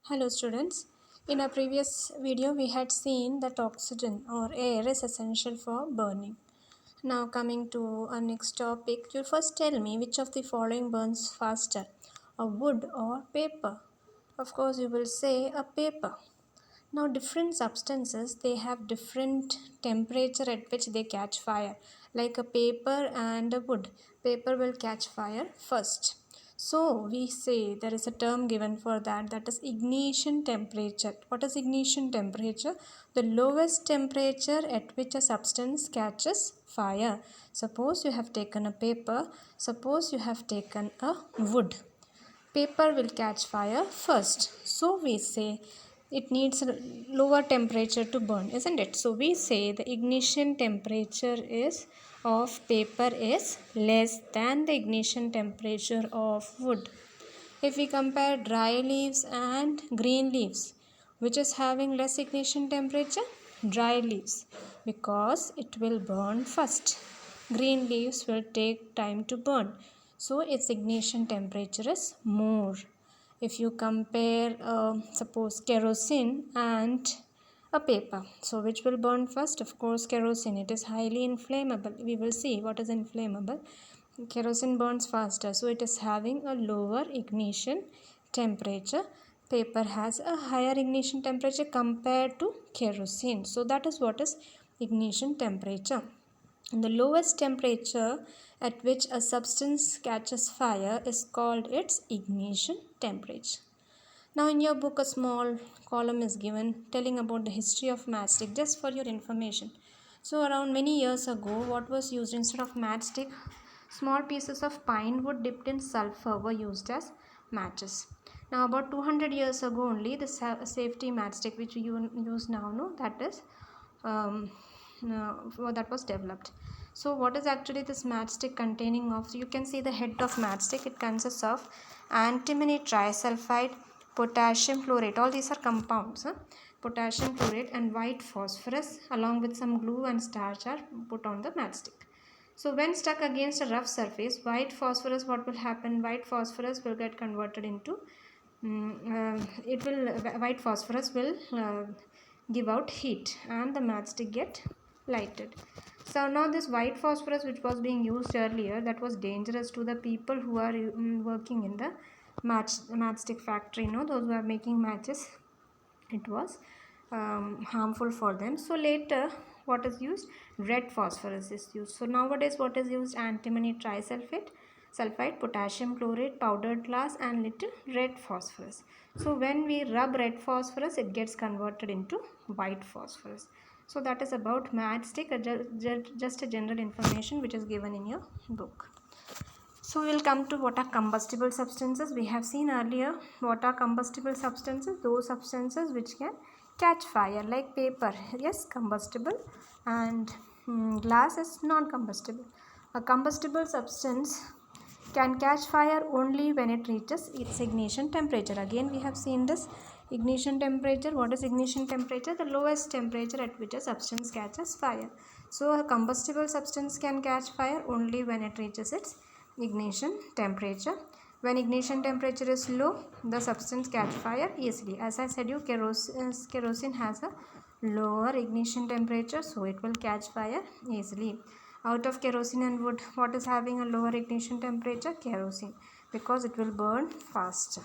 Hello students. In our previous video we had seen that oxygen or air is essential for burning. Now coming to our next topic, you first tell me which of the following burns faster, a wood or paper? Of course you will say a paper. Now different substances, they have different temperature at which they catch fire. Like a paper and a wood, paper will catch fire first. So we say there is a term given for that, that is ignition temperature. What is ignition temperature? The lowest temperature at which a substance catches fire. Suppose you have taken a paper, suppose you have taken a wood. Paper will catch fire first. So we say it needs a lower temperature to burn, isn't it? So we say the ignition temperature is of paper is less than the ignition temperature of wood. If we compare dry leaves and green leaves, which is having less ignition temperature? Dry leaves, because it will burn first. Green leaves will take time to burn, so its ignition temperature is more. If you compare suppose kerosene and a paper, so which will burn first? Of course kerosene. It is highly inflammable. We will see what is inflammable. Kerosene burns faster, so it is having a lower ignition temperature. Paper has a higher ignition temperature compared to kerosene. So that is what is ignition temperature. And the lowest temperature at which a substance catches fire is called its ignition temperature. Now in your book a small column is given telling about the history of matchstick, just for your information. So around many years ago, what was used instead of matchstick? Small pieces of pine wood dipped in sulfur were used as matches. Now about 200 years ago only, the safety matchstick which you use now, no, that is that was developed. So what is actually this matchstick containing of? So you can see the head of matchstick. It consists of antimony trisulfide, potassium chlorate. All these are compounds. Potassium chlorate and white phosphorus along with some glue and starch are put on the matchstick. So when stuck against a rough surface, white phosphorus, what will happen? White phosphorus will get converted into white phosphorus will give out heat and the matchstick get lighted. So now this white phosphorus which was being used earlier, that was dangerous to the people who are working in the matchstick factory, those who are making matches. It was harmful for them. So later what is used? Red phosphorus is used. So nowadays what is used? Antimony sulfide, potassium chlorate, powdered glass and little red phosphorus. So when we rub red phosphorus, it gets converted into white phosphorus. So that is about matchstick, just a general information which is given in your book. So we will come to what are combustible substances. We have seen earlier what are combustible substances. Those substances which can catch fire, like paper, yes, combustible, and glass is non-combustible. A combustible substance can catch fire only when it reaches its ignition temperature. Again we have seen this ignition temperature. What is ignition temperature? The lowest temperature at which a substance catches fire. So a combustible substance can catch fire only when it reaches its ignition temperature. When ignition temperature is low, the substance catch fire easily. As I said, kerosene has a lower ignition temperature, so it will catch fire easily. Out of kerosene and wood, what is having a lower ignition temperature? Kerosene, because it will burn faster.